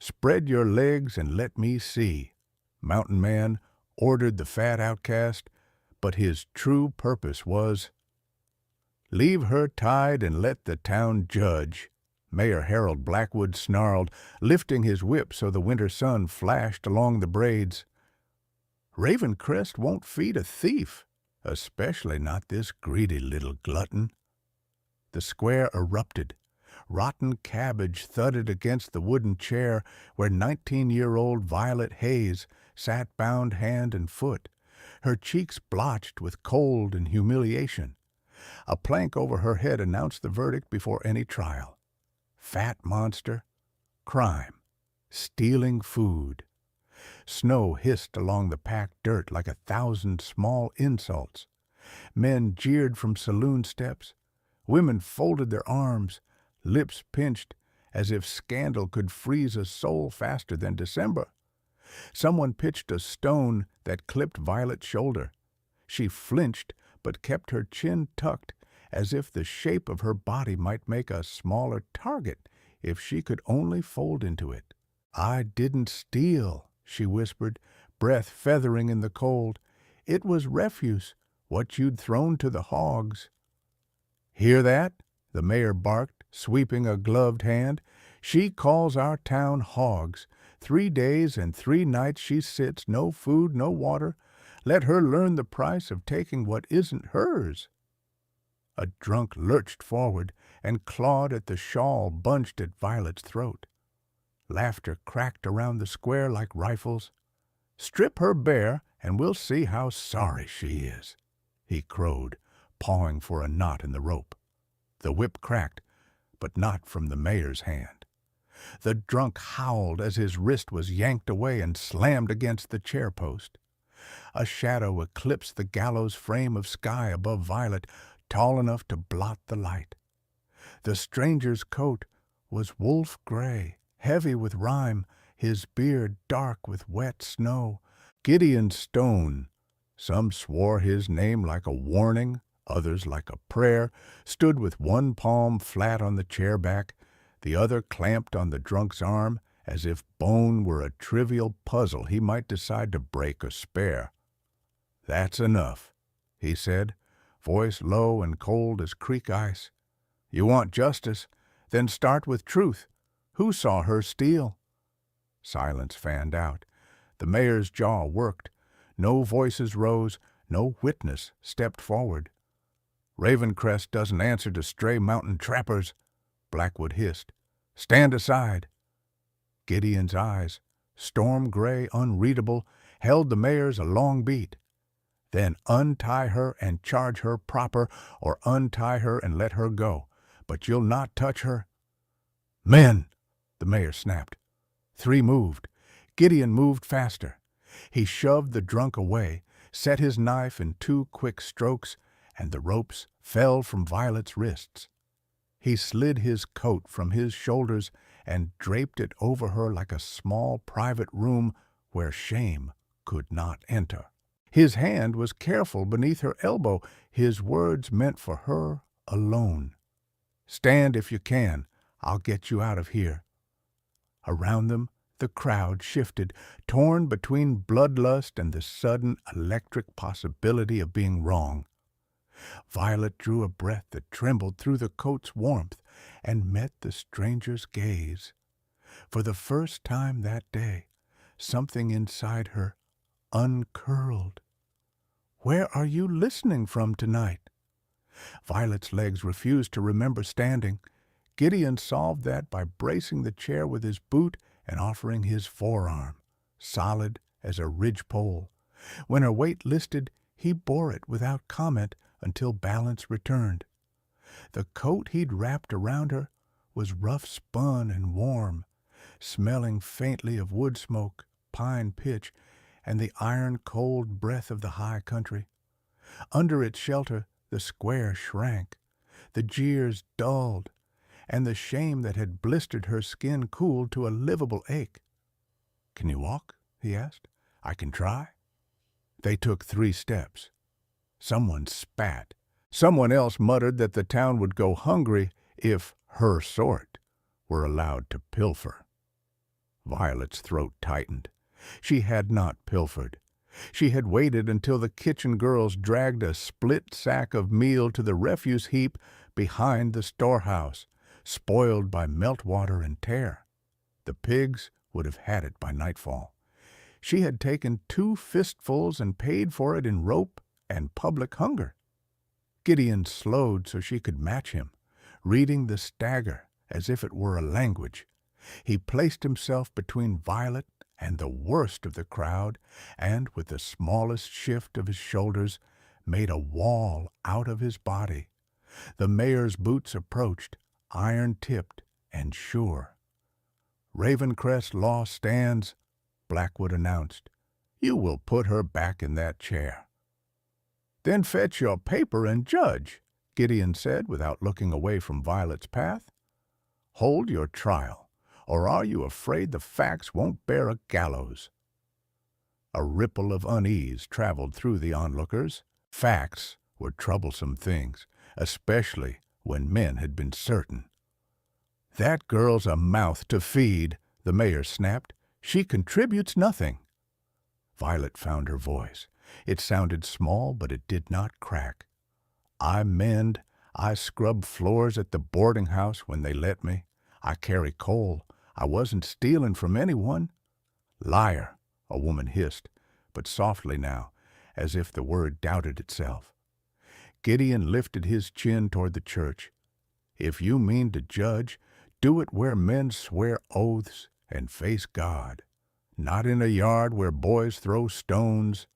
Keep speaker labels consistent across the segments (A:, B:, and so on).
A: "Spread your legs and let me see," Mountain Man ordered the fat outcast, but his true purpose was, "Leave her tied and let the town judge," Mayor Harold Blackwood snarled, lifting his whip so the winter sun flashed along the braids. "Ravencrest won't feed a thief, especially not this greedy little glutton." The square erupted. Rotten cabbage thudded against the wooden chair where 19-year-old Violet Hayes sat bound hand and foot, her cheeks blotched with cold and humiliation. A plank over her head announced the verdict before any trial. Fat monster, crime, stealing food. Snow hissed along the packed dirt like 1,000 small insults. Men jeered from saloon steps. Women folded their arms, lips pinched, as if scandal could freeze a soul faster than December. Someone pitched a stone that clipped Violet's shoulder. She flinched, but kept her chin tucked, as if the shape of her body might make a smaller target if she could only fold into it. "I didn't steal," she whispered, breath feathering in the cold. "It was refuse, what you'd thrown to the hogs." "Hear that?" the mayor barked, sweeping a gloved hand. "She calls our town hogs. 3 days and 3 nights she sits, no food, no water. Let her learn the price of taking what isn't hers." A drunk lurched forward and clawed at the shawl bunched at Violet's throat. Laughter cracked around the square like rifles. "Strip her bare, and we'll see how sorry she is," he crowed, pawing for a knot in the rope. The whip cracked, but not from the mayor's hand. The drunk howled as his wrist was yanked away and slammed against the chair post. A shadow eclipsed the gallows frame of sky above Violet, tall enough to blot the light. The stranger's coat was wolf gray, heavy with rime, his beard dark with wet snow. Gideon Stone, some swore his name like a warning, others like a prayer, stood with one palm flat on the chair back, the other clamped on the drunk's arm, as if bone were a trivial puzzle he might decide to break or spare. "That's enough," he said, voice low and cold as creek ice. "You want justice? Then start with truth. Who saw her steal?" Silence fanned out. The mayor's jaw worked. No voices rose, no witness stepped forward. "Ravencrest doesn't answer to stray mountain trappers," Blackwood hissed. "Stand aside." Gideon's eyes, storm-gray, unreadable, held the mayor's a long beat. "Then untie her and charge her proper, or untie her and let her go. But you'll not touch her." "Men!" the mayor snapped. 3 moved. Gideon moved faster. He shoved the drunk away, set his knife in 2 quick strokes, and the ropes fell from Violet's wrists. He slid his coat from his shoulders and draped it over her like a small private room where shame could not enter. His hand was careful beneath her elbow, his words meant for her alone. "Stand if you can. I'll get you out of here." Around them, the crowd shifted, torn between bloodlust and the sudden electric possibility of being wrong. Violet drew a breath that trembled through the coat's warmth and met the stranger's gaze. For the first time that day, something inside her uncurled. "Where are you listening from tonight?" Violet's legs refused to remember standing. Gideon solved that by bracing the chair with his boot and offering his forearm, solid as a ridgepole. When her weight listed, he bore it without comment until balance returned. The coat he'd wrapped around her was rough-spun and warm, smelling faintly of wood smoke, pine pitch, and the iron-cold breath of the high country. Under its shelter, the square shrank. The jeers dulled, and the shame that had blistered her skin cooled to a livable ache. "Can you walk?" he asked. "I can try." They took 3 steps. Someone spat. Someone else muttered that the town would go hungry if her sort were allowed to pilfer. Violet's throat tightened. She had not pilfered. She had waited until the kitchen girls dragged a split sack of meal to the refuse heap behind the storehouse, spoiled by meltwater and tear. The pigs would have had it by nightfall. She had taken 2 fistfuls and paid for it in rope and public hunger. Gideon slowed so she could match him, reading the stagger as if it were a language. He placed himself between Violet and the worst of the crowd, and with the smallest shift of his shoulders, made a wall out of his body. The mayor's boots approached, iron-tipped and sure. "Ravencrest law stands," Blackwood announced. "You will put her back in that chair." "Then fetch your paper and judge," Gideon said without looking away from Violet's path. "Hold your trial, or are you afraid the facts won't bear a gallows?" A ripple of unease traveled through the onlookers. Facts were troublesome things, especially when men had been certain. "That girl's a mouth to feed," the mayor snapped. "She contributes nothing." Violet found her voice. It sounded small, but it did not crack. "I mend. I scrub floors at the boarding house when they let me. I carry coal. I wasn't stealing from anyone." "Liar," a woman hissed, but softly now, as if the word doubted itself. Gideon lifted his chin toward the church. "If you mean to judge, do it where men swear oaths and face God, not in a yard where boys throw stones."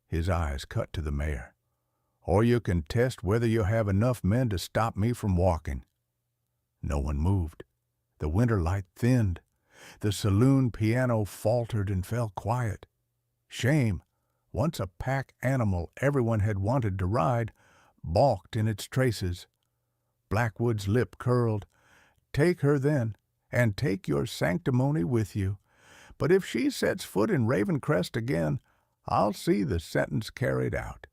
A: His eyes cut to the mayor. "Or you can test whether you have enough men to stop me from walking." No one moved. The winter light thinned. The saloon piano faltered and fell quiet. Shame, once a pack animal everyone had wanted to ride, balked in its traces. Blackwood's lip curled. "Take her then, and take your sanctimony with you. But if she sets foot in Ravencrest again, I'll see the sentence carried out."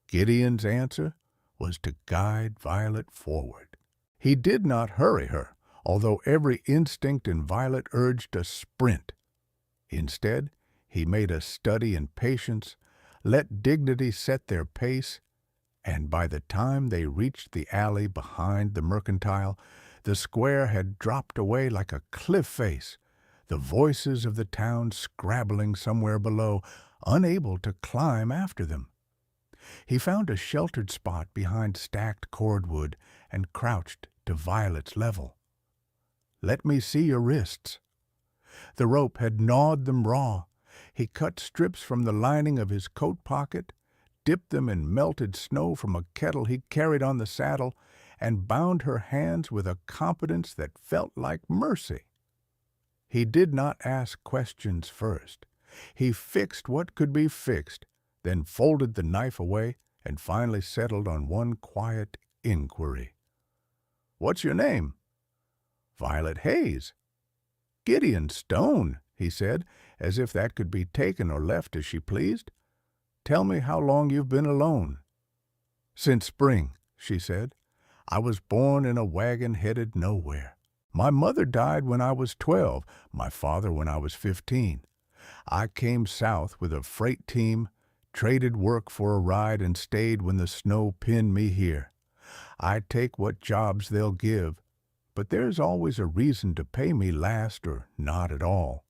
A: Gideon's answer was to guide Violet forward. He did not hurry her, although every instinct in Violet urged a sprint. Instead, he made a study in patience, let dignity set their pace, and by the time they reached the alley behind the mercantile, the square had dropped away like a cliff face, the voices of the town scrabbling somewhere below, unable to climb after them. He found a sheltered spot behind stacked cordwood and crouched to Violet's level. "Let me see your wrists." The rope had gnawed them raw. He cut strips from the lining of his coat pocket, dipped them in melted snow from a kettle he carried on the saddle, and bound her hands with a competence that felt like mercy. He did not ask questions first. He fixed what could be fixed, then folded the knife away and finally settled on one quiet inquiry. "What's your name?" "Violet Hayes." "Gideon Stone," he said, as if that could be taken or left as she pleased. "Tell me how long you've been alone." "Since spring," she said. "I was born in a wagon headed nowhere. My mother died when I was 12, my father when I was 15. I came south with a freight team, traded work for a ride, and stayed when the snow pinned me here. I take what jobs they'll give, but there's always a reason to pay me last or not at all."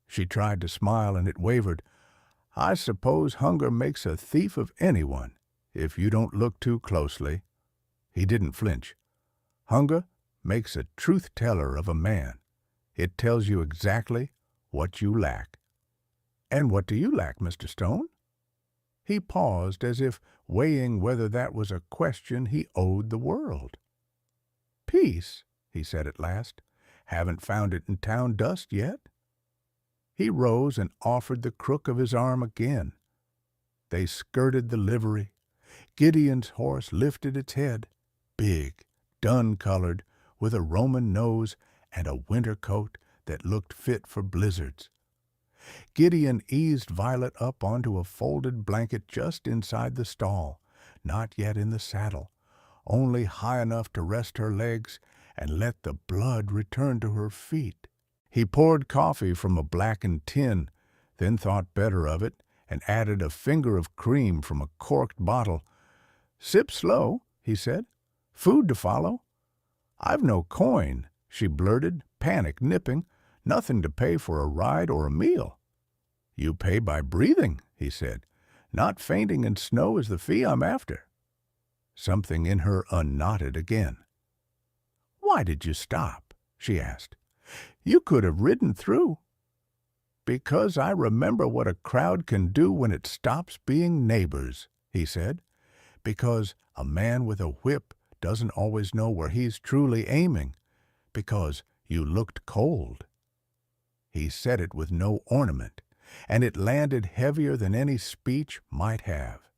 A: She tried to smile, and it wavered. "I suppose hunger makes a thief of anyone, if you don't look too closely." He didn't flinch. "Hunger makes a truth-teller of a man. It tells you exactly what you lack." "And what do you lack, Mr. Stone?" He paused as if weighing whether that was a question he owed the world. "Peace," he said at last. "Haven't found it in town dust yet." He rose and offered the crook of his arm again. They skirted the livery. Gideon's horse lifted its head, big, dun-colored, with a Roman nose and a winter coat that looked fit for blizzards. Gideon eased Violet up onto a folded blanket just inside the stall, not yet in the saddle, only high enough to rest her legs and let the blood return to her feet. He poured coffee from a blackened tin, then thought better of it and added a finger of cream from a corked bottle. "Sip slow," he said. "Food to follow." "I've no coin," she blurted, panic nipping. "Nothing to pay for a ride or a meal." "You pay by breathing," he said. "Not fainting in snow is the fee I'm after." Something in her unknotted again. "Why did you stop?" she asked. "You could have ridden through." "Because I remember what a crowd can do when it stops being neighbors," he said. "Because a man with a whip doesn't always know where he's truly aiming. Because you looked cold." He said it with no ornament, and it landed heavier than any speech might have.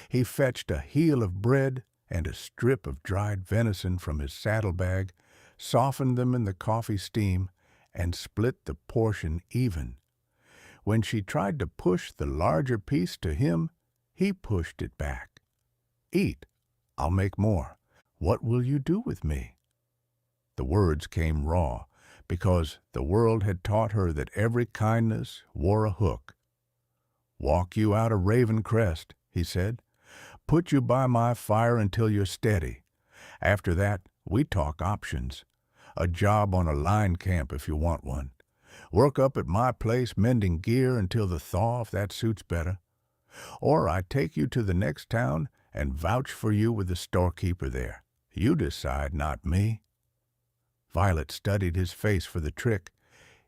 A: He fetched a heel of bread and a strip of dried venison from his saddlebag, softened them in the coffee steam, and split the portion even. When she tried to push the larger piece to him, he pushed it back. "Eat. I'll make more. What will you do with me?" The words came raw, because the world had taught her that every kindness wore a hook. "Walk you out of Raven Crest," he said. "Put you by my fire until you're steady. After that, we talk options. A job on a line camp if you want one. Work up at my place mending gear until the thaw if that suits better. Or I take you to the next town and vouch for you with the storekeeper there. You decide, not me." Violet studied his face for the trick.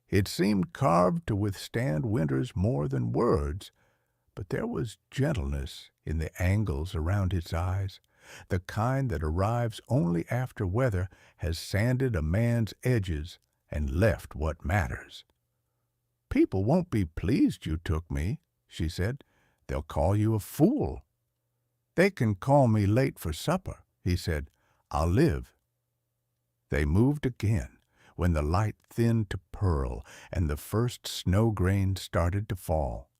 A: It seemed carved to withstand winters more than words, but there was gentleness in the angles around his eyes, the kind that arrives only after weather has sanded a man's edges and left what matters. "People won't be pleased you took me," she said. "They'll call you a fool." "They can call me late for supper," he said. "I'll live." They moved again when the light thinned to pearl and the first snow grains started to fall.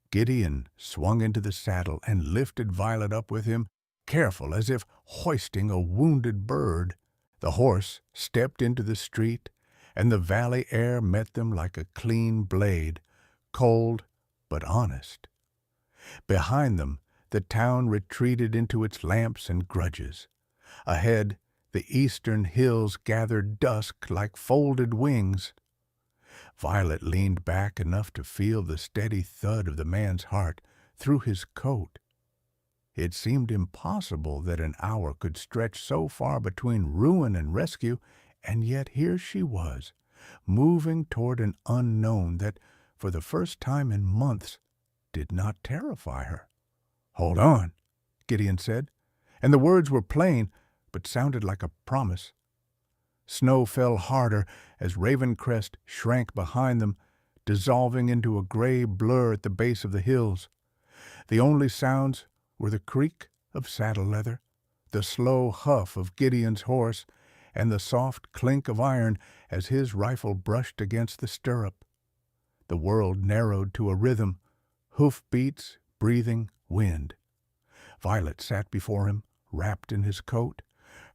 A: Gideon swung into the saddle and lifted Violet up with him, careful as if hoisting a wounded bird. The horse stepped into the street, and the valley air met them like a clean blade, cold but honest. Behind them, the town retreated into its lamps and grudges. Ahead, the eastern hills gathered dusk like folded wings. Violet leaned back enough to feel the steady thud of the man's heart through his coat. It seemed impossible that an hour could stretch so far between ruin and rescue, and yet here she was, moving toward an unknown that, for the first time in months, did not terrify her. "Hold on," Gideon said, and the words were plain, but sounded like a promise. Snow fell harder as Raven Crest shrank behind them, dissolving into a gray blur at the base of the hills. The only sounds were the creak of saddle leather, the slow huff of Gideon's horse, and the soft clink of iron as his rifle brushed against the stirrup. The world narrowed to a rhythm, hoof-beats, breathing, wind. Violet sat before him, wrapped in his coat,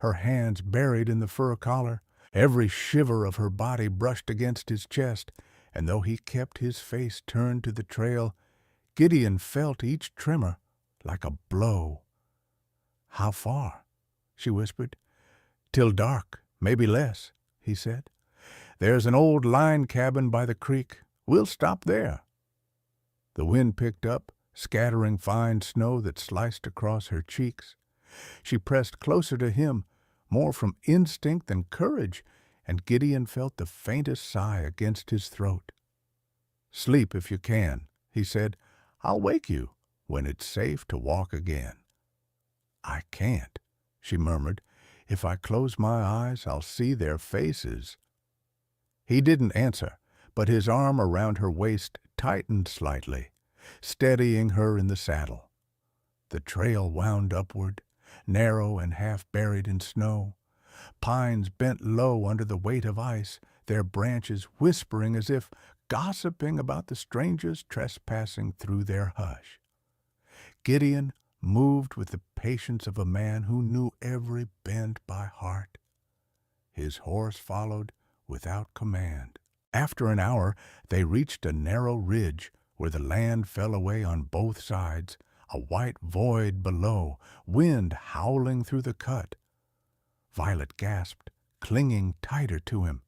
A: her hands buried in the fur collar. Every shiver of her body brushed against his chest, and though he kept his face turned to the trail, Gideon felt each tremor like a blow. "How far?" she whispered. "Till dark, maybe less," he said. "There's an old line cabin by the creek. We'll stop there." The wind picked up, scattering fine snow that sliced across her cheeks. She pressed closer to him, more from instinct than courage, and Gideon felt the faintest sigh against his throat. "Sleep if you can," he said. "I'll wake you when it's safe to walk again." "I can't," she murmured. "If I close my eyes, I'll see their faces." He didn't answer, but his arm around her waist tightened slightly, steadying her in the saddle. The trail wound upward, narrow and half buried in snow. Pines bent low under the weight of ice, their branches whispering as if gossiping about the strangers trespassing through their hush. Gideon moved with the patience of a man who knew every bend by heart. His horse followed without command. After an hour, they reached a narrow ridge where the land fell away on both sides, a white void below, wind howling through the cut. Violet gasped, clinging tighter to him.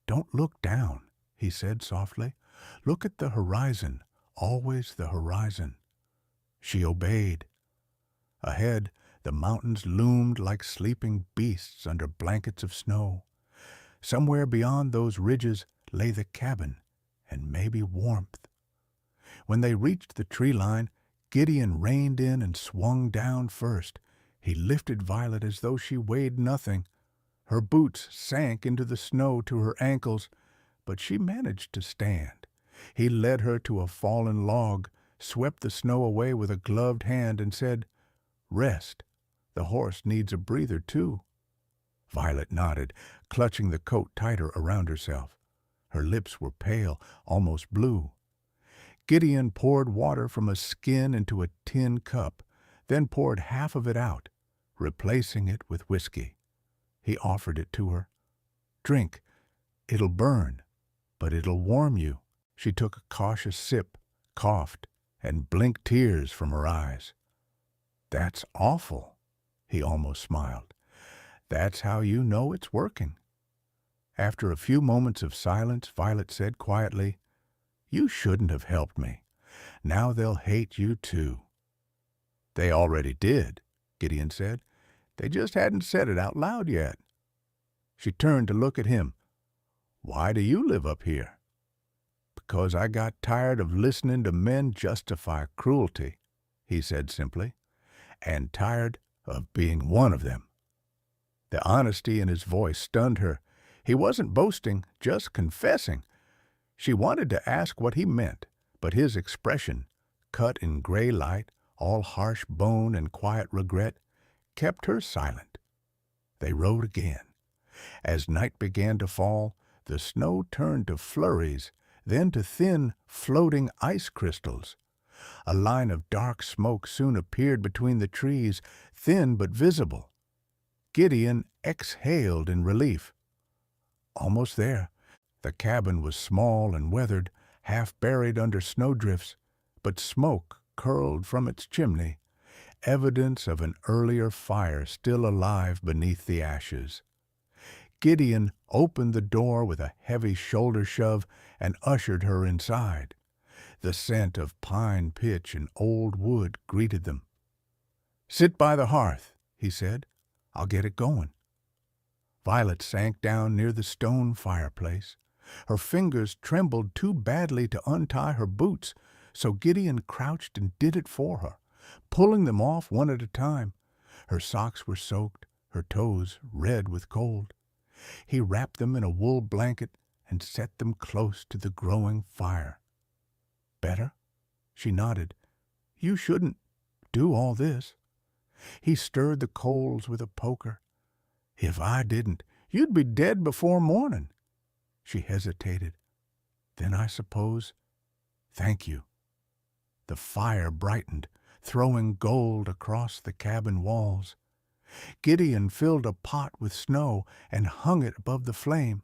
A: "Don't look down," he said softly. "Look at the horizon, always the horizon." She obeyed. Ahead, the mountains loomed like sleeping beasts under blankets of snow. Somewhere beyond those ridges lay the cabin, and maybe warmth. When they reached the tree line, Gideon reined in and swung down first. He lifted Violet as though she weighed nothing. Her boots sank into the snow to her ankles, but she managed to stand. He led her to a fallen log, swept the snow away with a gloved hand, and said, "Rest. The horse needs a breather, too." Violet nodded, clutching the coat tighter around herself. Her lips were pale, almost blue. Gideon poured water from a skin into a tin cup, then poured half of it out, replacing it with whiskey. He offered it to her. "Drink. It'll burn, but it'll warm you." She took a cautious sip, coughed, and blinked tears from her eyes. "That's awful," he almost smiled. "That's how you know it's working." After a few moments of silence, Violet said quietly, "You shouldn't have helped me. Now they'll hate you too." "They already did," Gideon said. "They just hadn't said it out loud yet." She turned to look at him. "Why do you live up here?" "Because I got tired of listening to men justify cruelty," he said simply, "and tired of being one of them." The honesty in his voice stunned her. He wasn't boasting, just confessing. She wanted to ask what he meant, but his expression, cut in gray light, all harsh bone and quiet regret, kept her silent. They rode again. As night began to fall, the snow turned to flurries, then to thin, floating ice crystals. A line of dark smoke soon appeared between the trees, thin but visible. Gideon exhaled in relief. Almost there. The cabin was small and weathered, half buried under snowdrifts, but smoke curled from its chimney, evidence of an earlier fire still alive beneath the ashes. Gideon opened the door with a heavy shoulder shove and ushered her inside. The scent of pine pitch and old wood greeted them. "Sit by the hearth," he said. "I'll get it going." Violet sank down near the stone fireplace. Her fingers trembled too badly to untie her boots, so Gideon crouched and did it for her, pulling them off one at a time. Her socks were soaked, her toes red with cold. He wrapped them in a wool blanket and set them close to the growing fire. "Better?" She nodded. "You shouldn't do all this." He stirred the coals with a poker. "If I didn't, you'd be dead before morning." She hesitated. "Then I suppose, thank you." The fire brightened, throwing gold across the cabin walls. Gideon filled a pot with snow and hung it above the flame.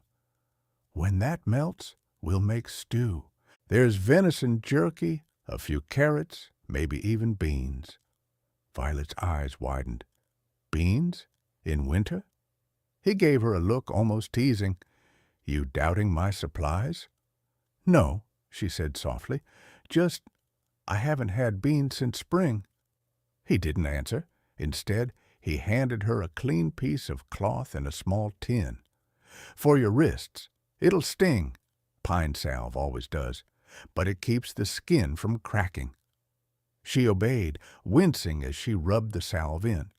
A: "When that melts, we'll make stew. There's venison jerky, a few carrots, maybe even beans." Violet's eyes widened. "Beans? In winter?" He gave her a look almost teasing. "You doubting my supplies?" "No," she said softly. "Just, I haven't had beans since spring." He didn't answer. Instead, he handed her a clean piece of cloth and a small tin. "For your wrists. It'll sting. Pine salve always does. But it keeps the skin from cracking." She obeyed, wincing as she rubbed the salve in.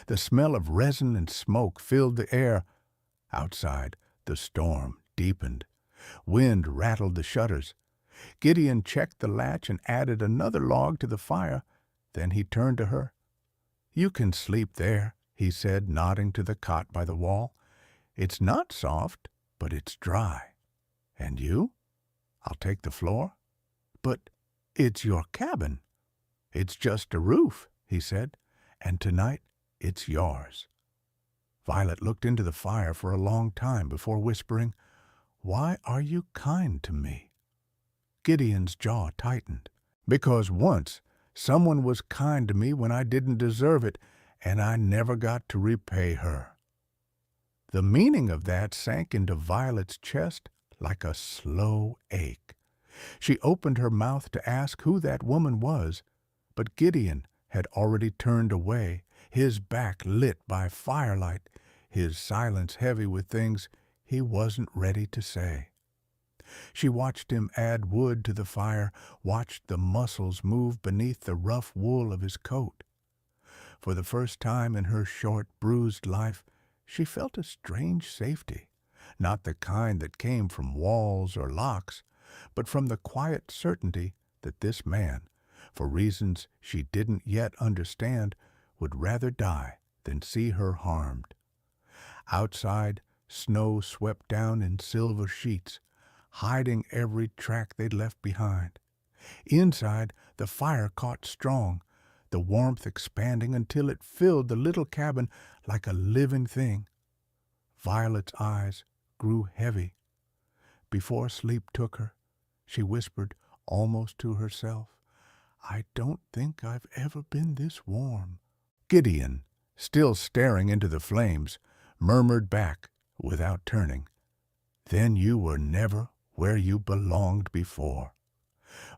A: The smell of resin and smoke filled the air. Outside, the storm deepened. Wind rattled the shutters. Gideon checked the latch and added another log to the fire. Then he turned to her. "You can sleep there," he said, nodding to the cot by the wall. "It's not soft, but it's dry. And you?" "I'll take the floor." "But it's your cabin." "It's just a roof," he said, "and tonight it's yours." Violet looked into the fire for a long time before whispering, Why are you kind to me?" Gideon's jaw tightened. "Because once someone was kind to me when I didn't deserve it, and I never got to repay her." The meaning of that sank into Violet's chest like a slow ache. She opened her mouth to ask who that woman was, but Gideon had already turned away, his back lit by firelight, his silence heavy with things he wasn't ready to say. She watched him add wood to the fire, watched the muscles move beneath the rough wool of his coat. For the first time in her short, bruised life, she felt a strange safety, not the kind that came from walls or locks, but from the quiet certainty that this man, for reasons she didn't yet understand, would rather die than see her harmed. Outside, snow swept down in silver sheets, hiding every track they'd left behind. Inside, the fire caught strong, the warmth expanding until it filled the little cabin like a living thing. Violet's eyes grew heavy. Before sleep took her, she whispered almost to herself, "I don't think I've ever been this warm." Gideon, still staring into the flames, murmured back without turning, "Then you were never where you belonged before."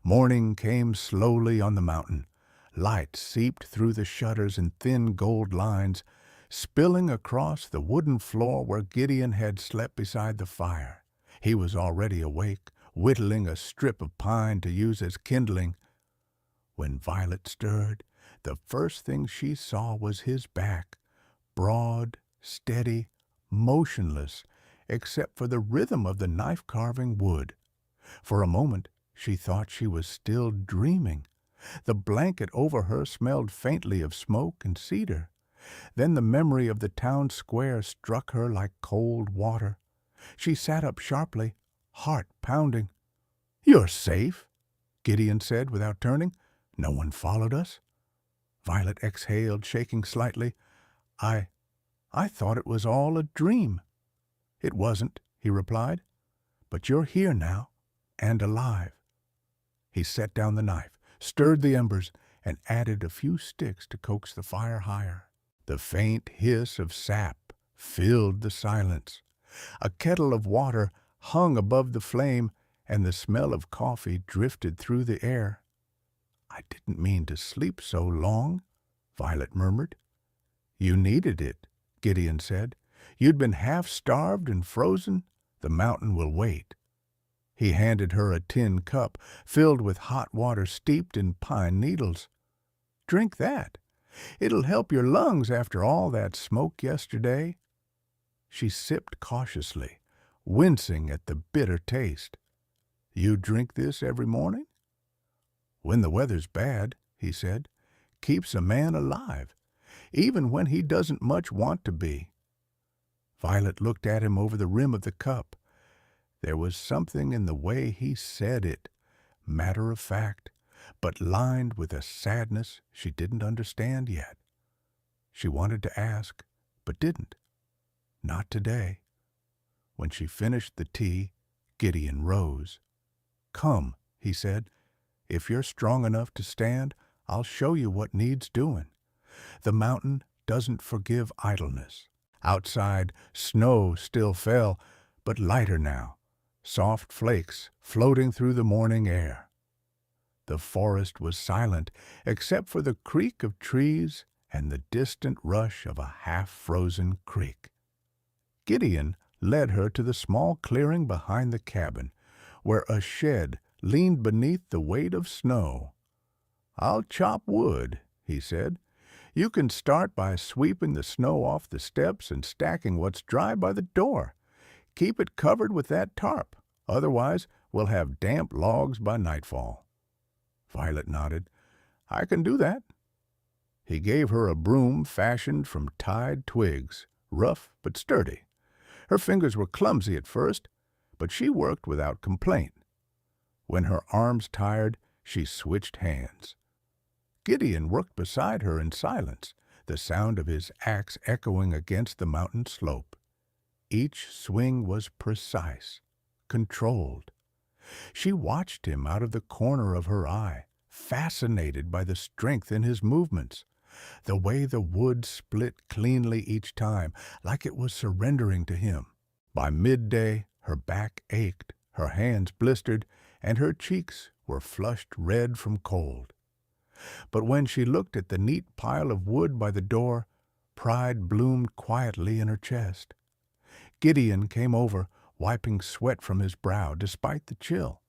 A: Morning came slowly on the mountain. Light seeped through the shutters in thin gold lines, spilling across the wooden floor where Gideon had slept beside the fire. He was already awake, whittling a strip of pine to use as kindling. When Violet stirred, the first thing she saw was his back, broad, steady, motionless, except for the rhythm of the knife-carving wood. For a moment, she thought she was still dreaming. The blanket over her smelled faintly of smoke and cedar. Then the memory of the town square struck her like cold water. She sat up sharply, heart pounding. "You're safe," Gideon said without turning. "No one followed us." Violet exhaled, shaking slightly. I thought it was all a dream." "It wasn't," he replied. "But you're here now, and alive." He set down the knife, stirred the embers, and added a few sticks to coax the fire higher. The faint hiss of sap filled the silence. A kettle of water hung above the flame, and the smell of coffee drifted through the air. "I didn't mean to sleep so long," Violet murmured. "You needed it," Gideon said. "You'd been half-starved and frozen. The mountain will wait." He handed her a tin cup filled with hot water steeped in pine needles. "Drink that. It'll help your lungs after all that smoke yesterday." She sipped cautiously, wincing at the bitter taste. "You drink this every morning?" "When the weather's bad," he said. "Keeps a man alive, even when he doesn't much want to be." Violet looked at him over the rim of the cup. There was something in the way he said it, matter of fact, but lined with a sadness she didn't understand yet. She wanted to ask, but didn't. Not today. When she finished the tea, Gideon rose. "Come," he said. "If you're strong enough to stand, I'll show you what needs doing. The mountain doesn't forgive idleness." Outside, snow still fell, but lighter now, soft flakes floating through the morning air. The forest was silent except for the creak of trees and the distant rush of a half-frozen creek. Gideon led her to the small clearing behind the cabin, where a shed leaned beneath the weight of snow. "I'll chop wood," he said. "You can start by sweeping the snow off the steps and stacking what's dry by the door. Keep it covered with that tarp, otherwise we'll have damp logs by nightfall." Violet nodded. "I can do that." He gave her a broom fashioned from tied twigs, rough but sturdy. Her fingers were clumsy at first, but she worked without complaint. When her arms tired, she switched hands. Gideon worked beside her in silence, the sound of his axe echoing against the mountain slope. Each swing was precise, controlled. She watched him out of the corner of her eye, fascinated by the strength in his movements, the way the wood split cleanly each time, like it was surrendering to him. By midday, her back ached, her hands blistered, and her cheeks were flushed red from cold. But when she looked at the neat pile of wood by the door, pride bloomed quietly in her chest. Gideon came over, wiping sweat from his brow despite the chill.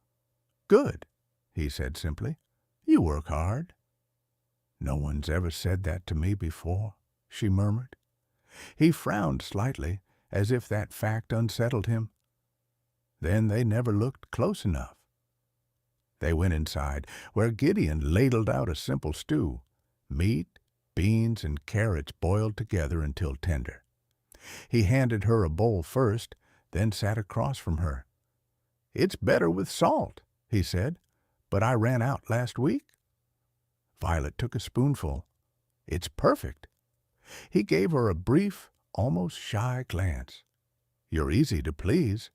A: "Good," he said simply. "You work hard." "No one's ever said that to me before," she murmured. He frowned slightly, as if that fact unsettled him. Then they never looked close enough. They went inside, where Gideon ladled out a simple stew, meat, beans, and carrots boiled together until tender. He handed her a bowl first, then sat across from her. "It's better with salt," he said, "but I ran out last week." Violet took a spoonful. "It's perfect." He gave her a brief, almost shy glance. "You're easy to please.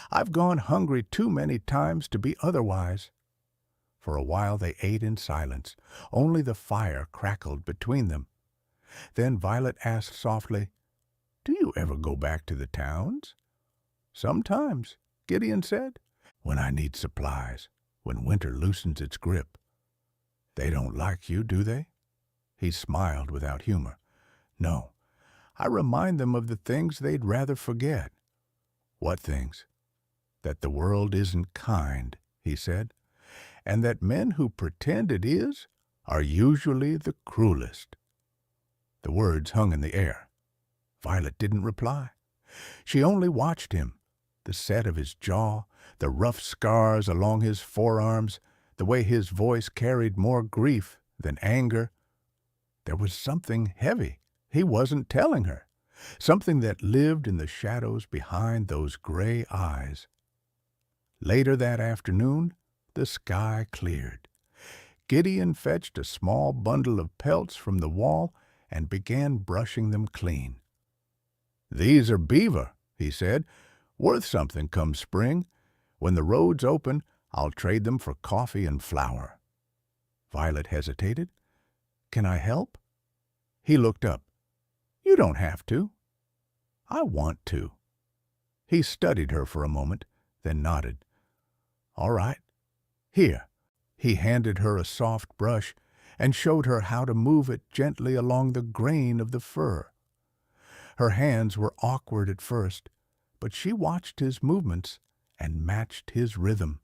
A: I've gone hungry too many times to be otherwise." For a while they ate in silence. Only the fire crackled between them. Then Violet asked softly, "Do you ever go back to the towns?" "Sometimes," Gideon said, "when I need supplies, when winter loosens its grip." "They don't like you, do they?" He smiled without humor. "No. I remind them of the things they'd rather forget." "What things?" "That the world isn't kind," he said, "and that men who pretend it is are usually the cruelest." The words hung in the air. Violet didn't reply. She only watched him, the set of his jaw, the rough scars along his forearms, the way his voice carried more grief than anger. There was something heavy he wasn't telling her, something that lived in the shadows behind those gray eyes. Later that afternoon, the sky cleared. Gideon fetched a small bundle of pelts from the wall and began brushing them clean. "These are beaver," he said, "worth something come spring. When the roads open, I'll trade them for coffee and flour." Violet hesitated. "Can I help?" He looked up. "You don't have to." "I want to." He studied her for a moment, then nodded. "All right. Here." He handed her a soft brush and showed her how to move it gently along the grain of the fur. Her hands were awkward at first, but she watched his movements and matched his rhythm.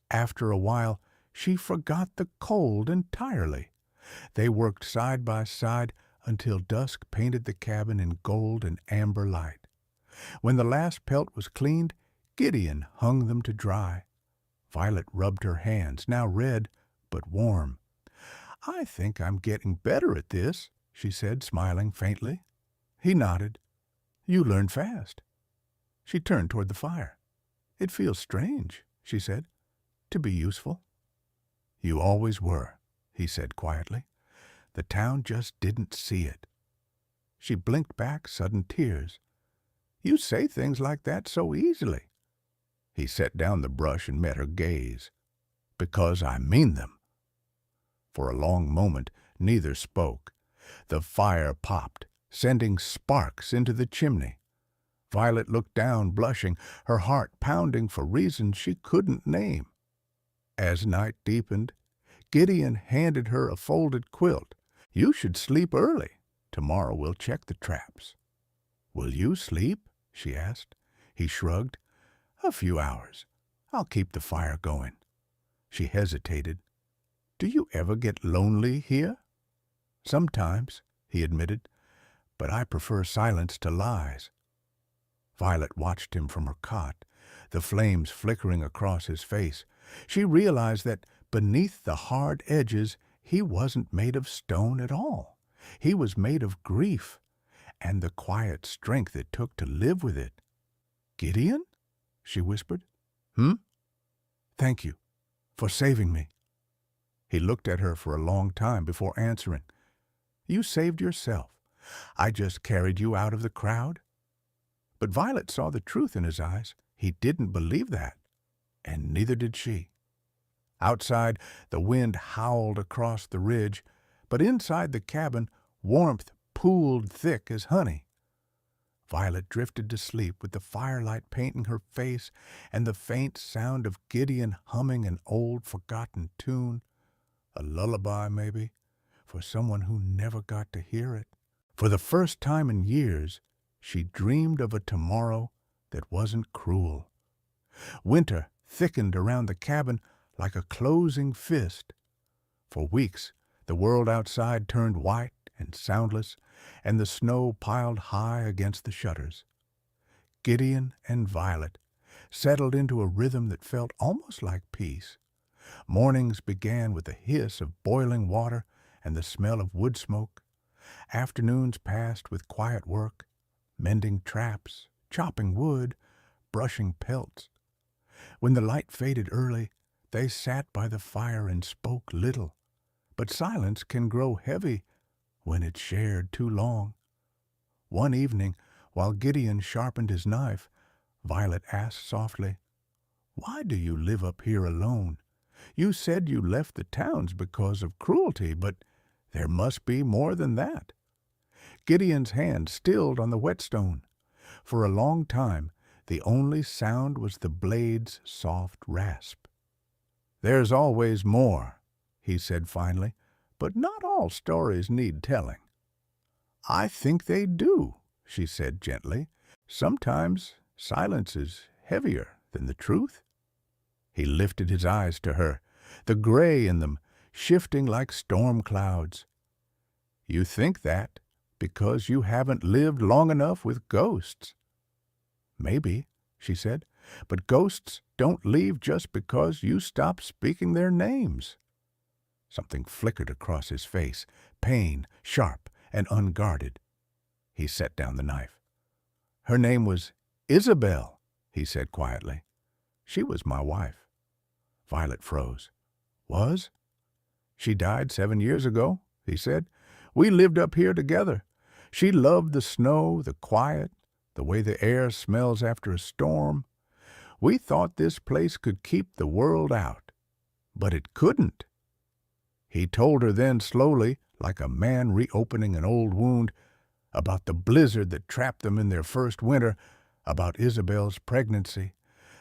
A: After a while, she forgot the cold entirely. They worked side by side until dusk painted the cabin in gold and amber light. When the last pelt was cleaned, Gideon hung them to dry. Violet rubbed her hands, now red but warm. "I think I'm getting better at this," she said, smiling faintly. He nodded. "You learn fast." She turned toward the fire. "It feels strange," she said, "to be useful." "You always were," he said quietly. "The town just didn't see it." She blinked back sudden tears. "You say things like that so easily." He set down the brush and met her gaze. "Because I mean them." For a long moment, neither spoke. The fire popped, sending sparks into the chimney. Violet looked down, blushing, her heart pounding for reasons she couldn't name. As night deepened, Gideon handed her a folded quilt. "You should sleep early. Tomorrow we'll check the traps." "Will you sleep?" she asked. He shrugged. "A few hours. I'll keep the fire going." She hesitated. "Do you ever get lonely here?" "Sometimes," he admitted, "but I prefer silence to lies." Violet watched him from her cot, the flames flickering across his face. She realized that beneath the hard edges he wasn't made of stone at all. He was made of grief, and the quiet strength it took to live with it. "Gideon?" she whispered. "Thank you for saving me." He looked at her for a long time before answering. "You saved yourself. I just carried you out of the crowd." But Violet saw the truth in his eyes. He didn't believe that, and neither did she. Outside, the wind howled across the ridge, but inside the cabin, warmth pooled thick as honey. Violet drifted to sleep with the firelight painting her face and the faint sound of Gideon humming an old forgotten tune, a lullaby maybe, for someone who never got to hear it. For the first time in years, she dreamed of a tomorrow that wasn't cruel. Winter thickened around the cabin like a closing fist. For weeks, the world outside turned white and soundless, and the snow piled high against the shutters. Gideon and Violet settled into a rhythm that felt almost like peace. Mornings began with the hiss of boiling water and the smell of wood smoke. Afternoons passed with quiet work, mending traps, chopping wood, brushing pelts. When the light faded early, they sat by the fire and spoke little. But silence can grow heavy when it's shared too long. One evening, while Gideon sharpened his knife, Violet asked softly, "Why do you live up here alone? You said you left the towns because of cruelty, but there must be more than that." Gideon's hand stilled on the whetstone. For a long time, the only sound was the blade's soft rasp. "There's always more," he said finally, "but not all stories need telling." "I think they do," she said gently. "Sometimes silence is heavier than the truth." He lifted his eyes to her, the gray in them shifting like storm clouds. "You think that because you haven't lived long enough with ghosts." "Maybe," she said, "but ghosts don't leave just because you stop speaking their names." Something flickered across his face, pain, sharp and unguarded. He set down the knife. "Her name was Isabel," he said quietly. "She was my wife." Violet froze. "Was?" "She died 7 years ago," he said. "We lived up here together. She loved the snow, the quiet, the way the air smells after a storm. We thought this place could keep the world out, but it couldn't." He told her then slowly, like a man reopening an old wound, about the blizzard that trapped them in their first winter, about Isabel's pregnancy,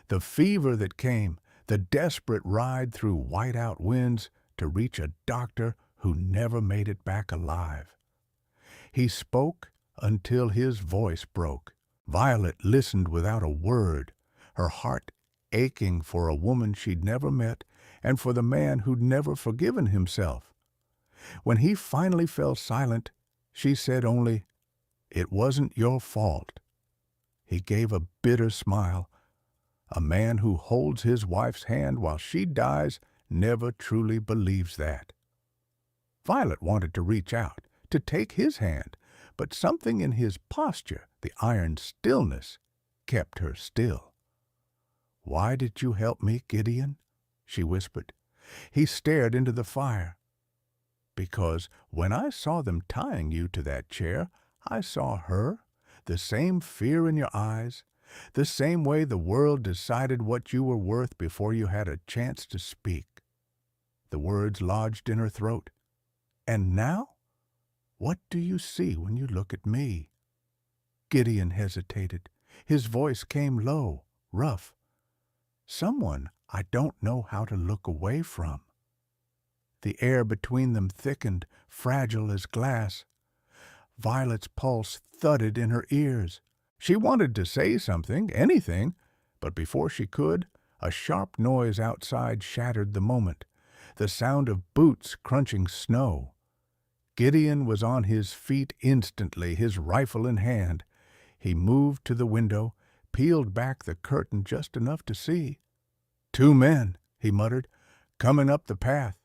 A: the fever that came, the desperate ride through white-out winds to reach a doctor who never made it back alive. He spoke until his voice broke. Violet listened without a word, her heart aching for a woman she'd never met and for the man who'd never forgiven himself. When he finally fell silent, she said only, "It wasn't your fault." He gave a bitter smile. A man who holds his wife's hand while she dies never truly believes that. Violet wanted to reach out, to take his hand, but something in his posture, the iron stillness, kept her still. "Why did you help me, Gideon?" she whispered. He stared into the fire. "Because when I saw them tying you to that chair, I saw her, the same fear in your eyes, the same way the world decided what you were worth before you had a chance to speak." The words lodged in her throat. "And now? What do you see when you look at me?" Gideon hesitated. His voice came low, rough. "Someone I don't know how to look away from." The air between them thickened, fragile as glass. Violet's pulse thudded in her ears. She wanted to say something, anything, but before she could, a sharp noise outside shattered the moment, the sound of boots crunching snow. Gideon was on his feet instantly, his rifle in hand. He moved to the window, peeled back the curtain just enough to see. "2 men," he muttered, "coming up the path."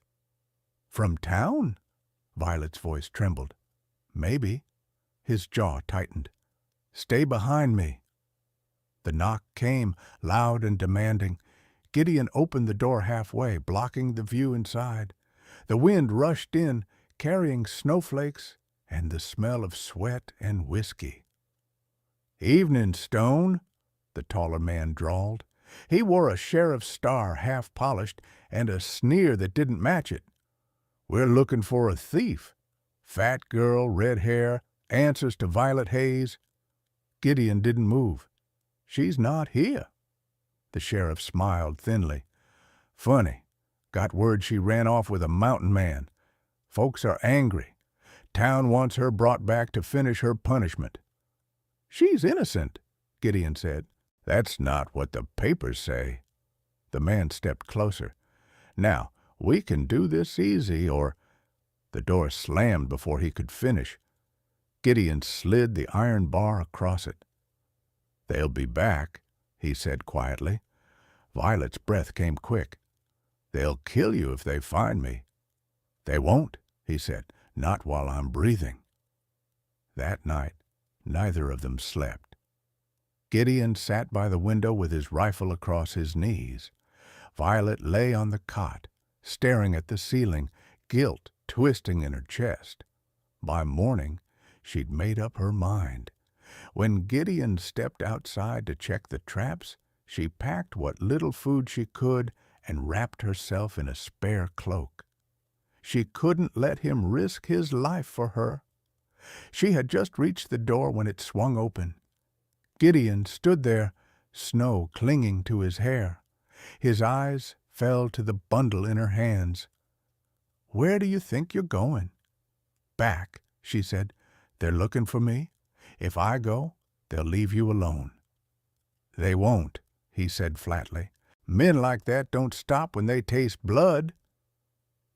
A: "From town?" Violet's voice trembled. "Maybe." His jaw tightened. "Stay behind me." The knock came, loud and demanding. Gideon opened the door halfway, blocking the view inside. The wind rushed in, carrying snowflakes and the smell of sweat and whiskey. "Evening, Stone," the taller man drawled. He wore a sheriff's star half polished and a sneer that didn't match it. "We're looking for a thief. Fat girl, red hair, answers to Violet Hayes." Gideon didn't move. "She's not here." The sheriff smiled thinly. "Funny. Got word she ran off with a mountain man. Folks are angry. Town wants her brought back to finish her punishment." "She's innocent," Gideon said. "That's not what the papers say." The man stepped closer. "Now, we can do this easy, or—" The door slammed before he could finish. Gideon slid the iron bar across it. "They'll be back," he said quietly. Violet's breath came quick. "They'll kill you if they find me." "They won't," he said. "Not while I'm breathing." That night, neither of them slept. Gideon sat by the window with his rifle across his knees. Violet lay on the cot, staring at the ceiling, guilt twisting in her chest. By morning, she'd made up her mind. When Gideon stepped outside to check the traps, she packed what little food she could and wrapped herself in a spare cloak. She couldn't let him risk his life for her. She had just reached the door when it swung open. Gideon stood there, snow clinging to his hair. His eyes fell to the bundle in her hands. "Where do you think you're going?" "Back," she said. "They're looking for me. If I go, they'll leave you alone." "They won't," he said flatly. "Men like that don't stop when they taste blood."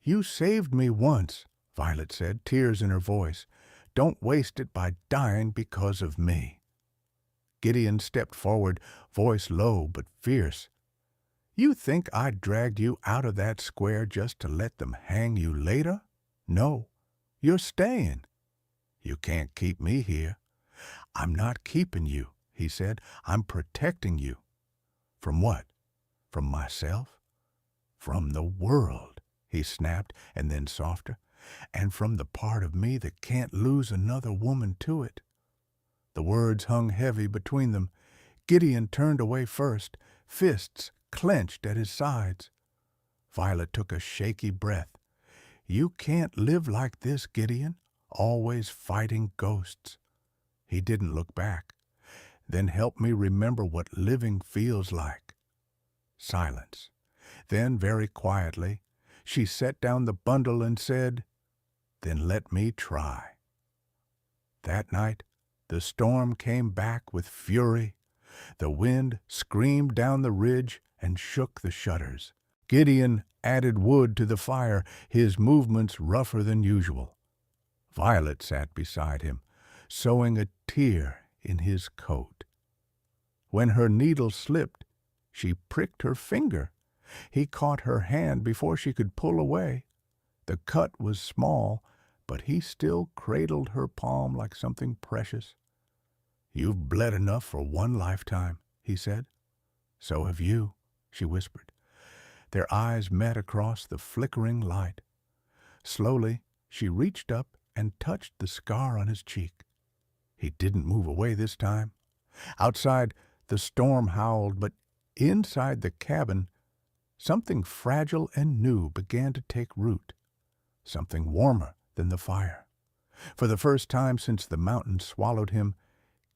A: "You saved me once," Violet said, tears in her voice. "Don't waste it by dying because of me." Gideon stepped forward, voice low but fierce. "You think I dragged you out of that square just to let them hang you later? No, you're staying. You can't keep me here." "I'm not keeping you," he said. "I'm protecting you." "From what? From myself?" "From the world," he snapped, and then softer. "And from the part of me that can't lose another woman to it." The words hung heavy between them. Gideon turned away first, fists clenched at his sides. Violet took a shaky breath. "You can't live like this, Gideon, always fighting ghosts." He didn't look back. "Then help me remember what living feels like." Silence. Then, very quietly, she set down the bundle and said, "Then let me try." That night, the storm came back with fury. The wind screamed down the ridge and shook the shutters. Gideon added wood to the fire, his movements rougher than usual. Violet sat beside him, sewing a tear in his coat. When her needle slipped, she pricked her finger. He caught her hand before she could pull away. The cut was small, but he still cradled her palm like something precious. "You've bled enough for one lifetime," he said. "So have you," she whispered. Their eyes met across the flickering light. Slowly, she reached up and touched the scar on his cheek. He didn't move away this time. Outside, the storm howled, but inside the cabin, something fragile and new began to take root, something warmer than the fire. For the first time since the mountain swallowed him,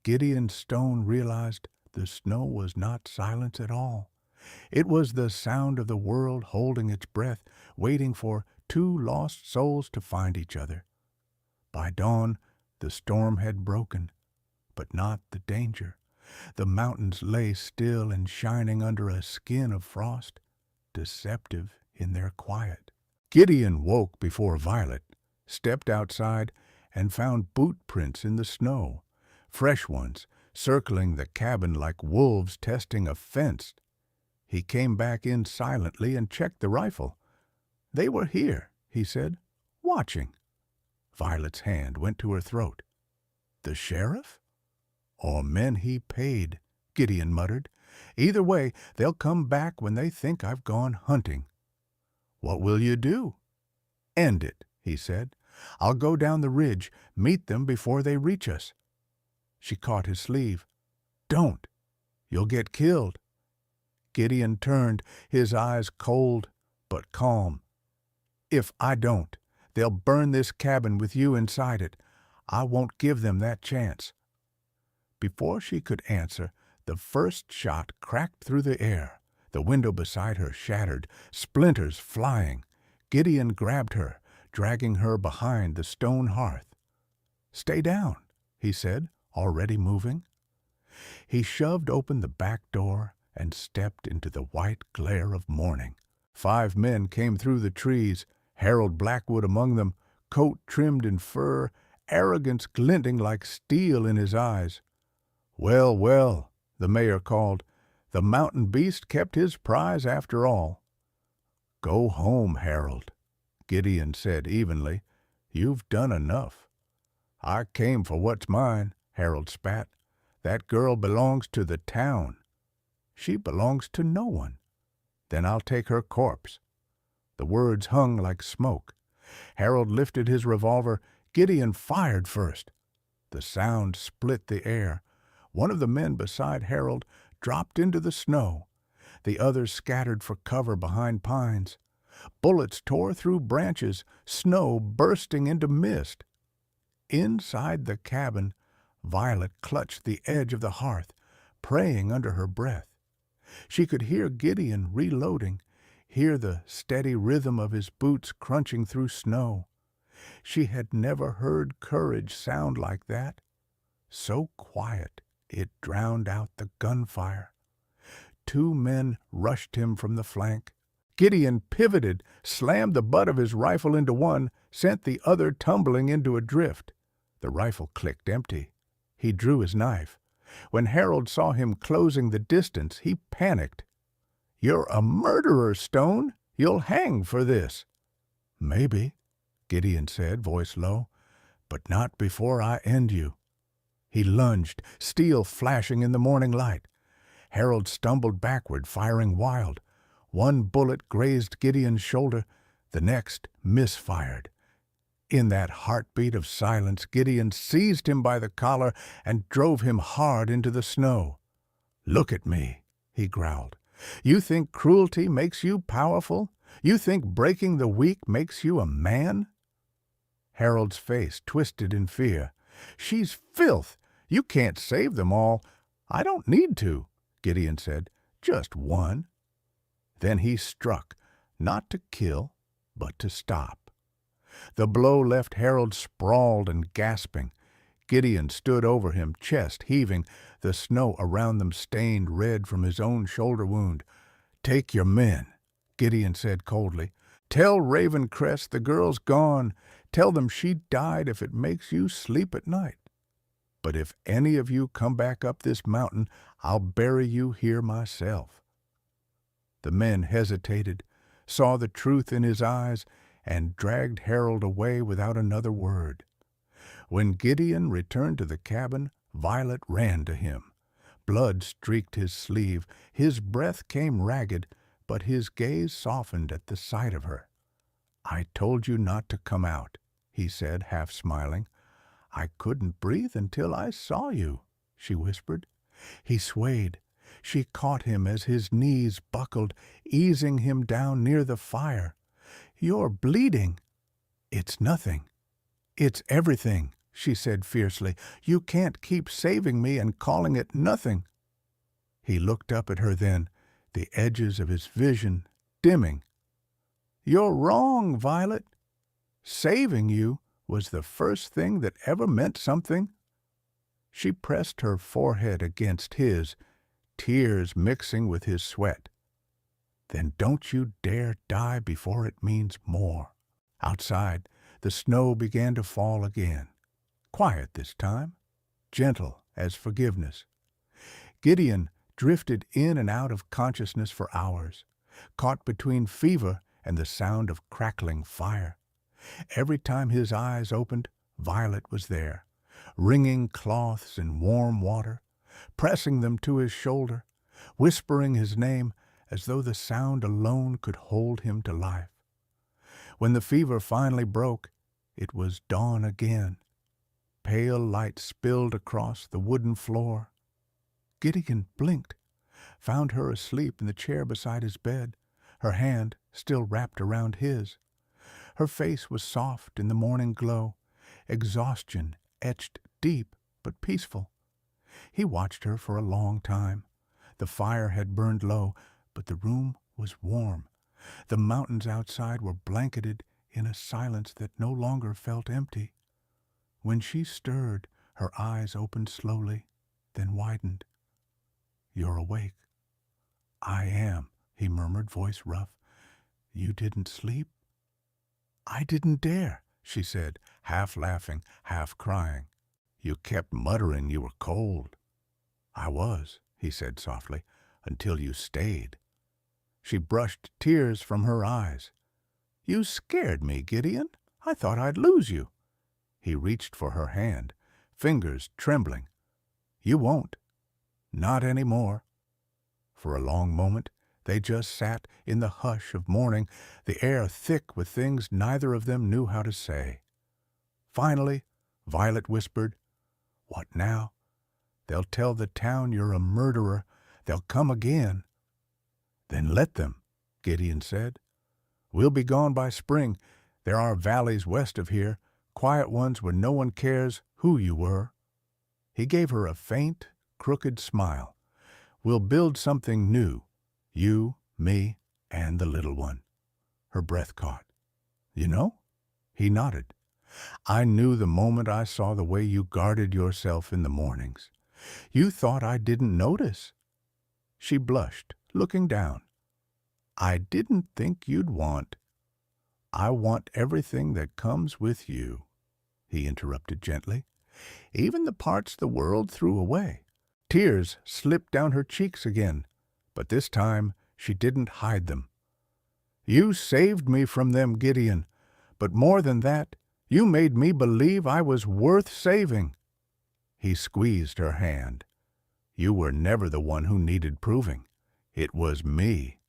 A: Gideon Stone realized the snow was not silence at all. It was the sound of the world holding its breath, waiting for two lost souls to find each other. By dawn, the storm had broken, but not the danger. The mountains lay still and shining under a skin of frost, deceptive in their quiet. Gideon woke before Violet, stepped outside, and found boot prints in the snow, fresh ones, circling the cabin like wolves testing a fence. He came back in silently and checked the rifle. "They were here," he said, "watching." Violet's hand went to her throat. "The sheriff?" "Or men he paid," Gideon muttered. "Either way, they'll come back when they think I've gone hunting." "What will you do?" "End it," he said. "I'll go down the ridge, meet them before they reach us." She caught his sleeve. "Don't. You'll get killed." Gideon turned, his eyes cold but calm. "If I don't, they'll burn this cabin with you inside it. I won't give them that chance." Before she could answer, the first shot cracked through the air. The window beside her shattered, splinters flying. Gideon grabbed her, dragging her behind the stone hearth. "Stay down," he said, already moving. He shoved open the back door and stepped into the white glare of morning. 5 men came through the trees, Harold Blackwood among them, coat trimmed in fur, arrogance glinting like steel in his eyes. "Well, well," the mayor called, "the mountain beast kept his prize after all." "Go home, Harold," Gideon said evenly. "You've done enough." "I came for what's mine," Harold spat. "That girl belongs to the town." "She belongs to no one." "Then I'll take her corpse." The words hung like smoke. Harold lifted his revolver. Gideon fired first. The sound split the air. One of the men beside Harold dropped into the snow. The others scattered for cover behind pines. Bullets tore through branches, snow bursting into mist. Inside the cabin, Violet clutched the edge of the hearth, praying under her breath. She could hear Gideon reloading, hear the steady rhythm of his boots crunching through snow. She had never heard courage sound like that. So quiet, it drowned out the gunfire. 2 men rushed him from the flank. Gideon pivoted, slammed the butt of his rifle into one, sent the other tumbling into a drift. The rifle clicked empty. He drew his knife. When Harold saw him closing the distance, he panicked. "You're a murderer, Stone. You'll hang for this." "Maybe," Gideon said, voice low, "but not before I end you." He lunged, steel flashing in the morning light. Harold stumbled backward, firing wild. One bullet grazed Gideon's shoulder, the next misfired. In that heartbeat of silence, Gideon seized him by the collar and drove him hard into the snow. "Look at me," he growled. "You think cruelty makes you powerful? You think breaking the weak makes you a man?" Harold's face twisted in fear. "She's filth. You can't save them all." "I don't need to," Gideon said. "Just one." Then he struck, not to kill, but to stop. The blow left Harold sprawled and gasping. Gideon stood over him, chest heaving, the snow around them stained red from his own shoulder wound. "Take your men," Gideon said coldly. "Tell Ravencrest the girl's gone. Tell them she died if it makes you sleep at night. But if any of you come back up this mountain, I'll bury you here myself." The men hesitated, saw the truth in his eyes, and dragged Harold away without another word. When Gideon returned to the cabin, Violet ran to him. Blood streaked his sleeve, his breath came ragged, but his gaze softened at the sight of her. "I told you not to come out," he said, half smiling. "I couldn't breathe until I saw you," she whispered. He swayed. She caught him as his knees buckled, easing him down near the fire. "You're bleeding." "It's nothing. It's everything," she said fiercely. "You can't keep saving me and calling it nothing." He looked up at her then, the edges of his vision dimming. "You're wrong, Violet. Saving you was the first thing that ever meant something." She pressed her forehead against his, tears mixing with his sweat. "Then don't you dare die before it means more." Outside, the snow began to fall again. Quiet this time, gentle as forgiveness. Gideon drifted in and out of consciousness for hours, caught between fever and the sound of crackling fire. Every time his eyes opened, Violet was there, wringing cloths in warm water, pressing them to his shoulder, whispering his name as though the sound alone could hold him to life. When the fever finally broke, it was dawn again. Pale light spilled across the wooden floor. Gideon blinked, found her asleep in the chair beside his bed, her hand still wrapped around his. Her face was soft in the morning glow, exhaustion etched deep but peaceful. He watched her for a long time. The fire had burned low, but the room was warm. The mountains outside were blanketed in a silence that no longer felt empty. When she stirred, her eyes opened slowly, then widened. "You're awake." "I am," he murmured, voice rough. "You didn't sleep?" "I didn't dare," she said, half laughing, half crying. "You kept muttering you were cold." "I was," he said softly, "until you stayed." She brushed tears from her eyes. "You scared me, Gideon. I thought I'd lose you." He reached for her hand, fingers trembling. "You won't. Not any more." For a long moment they just sat in the hush of morning, the air thick with things neither of them knew how to say. Finally, Violet whispered, "What now? They'll tell the town you're a murderer. They'll come again." "Then let them," Gideon said. "We'll be gone by spring. There are valleys west of here, quiet ones where no one cares who you were." He gave her a faint, crooked smile. "We'll build something new, you, me, and the little one." Her breath caught. "You know?" He nodded. "I knew the moment I saw the way you guarded yourself in the mornings. You thought I didn't notice." She blushed, looking down. "I didn't think you'd want—" "I want everything that comes with you," he interrupted gently, "even the parts the world threw away." Tears slipped down her cheeks again, but this time she didn't hide them. "You saved me from them, Gideon, but more than that, you made me believe I was worth saving." He squeezed her hand. "You were never the one who needed proving. It was me."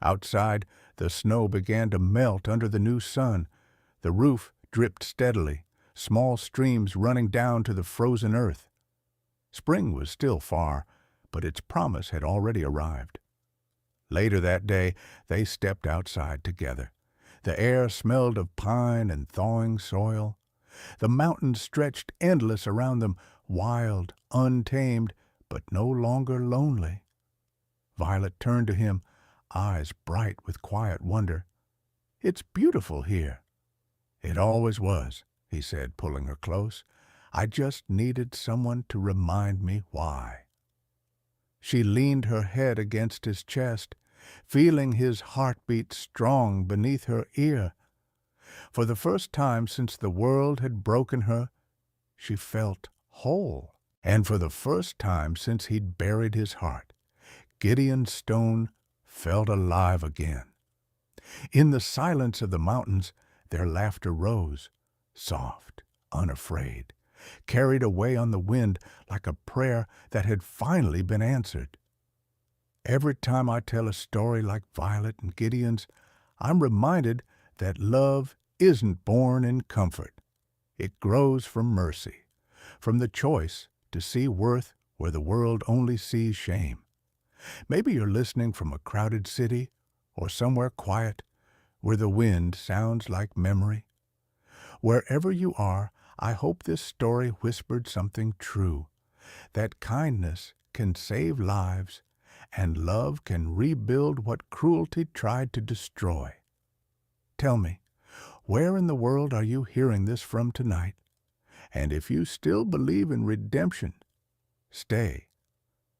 A: Outside, the snow began to melt under the new sun. The roof dripped steadily, small streams running down to the frozen earth. Spring was still far, but its promise had already arrived. Later that day, they stepped outside together. The air smelled of pine and thawing soil. The mountains stretched endless around them, wild, untamed, but no longer lonely. Violet turned to him, eyes bright with quiet wonder. "It's beautiful here." "It always was," he said, pulling her close. "I just needed someone to remind me why." She leaned her head against his chest, feeling his heartbeat strong beneath her ear. For the first time since the world had broken her, she felt whole. And for the first time since he'd buried his heart, Gideon Stone felt alive again. In the silence of the mountains, their laughter rose, soft, unafraid, carried away on the wind like a prayer that had finally been answered. Every time I tell a story like Violet and Gideon's, I'm reminded that love isn't born in comfort. It grows from mercy, from the choice to see worth where the world only sees shame. Maybe you're listening from a crowded city or somewhere quiet where the wind sounds like memory. Wherever you are, I hope this story whispered something true, that kindness can save lives and love can rebuild what cruelty tried to destroy. Tell me, where in the world are you hearing this from tonight? And if you still believe in redemption, stay.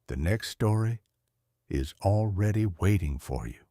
A: The next story is already waiting for you.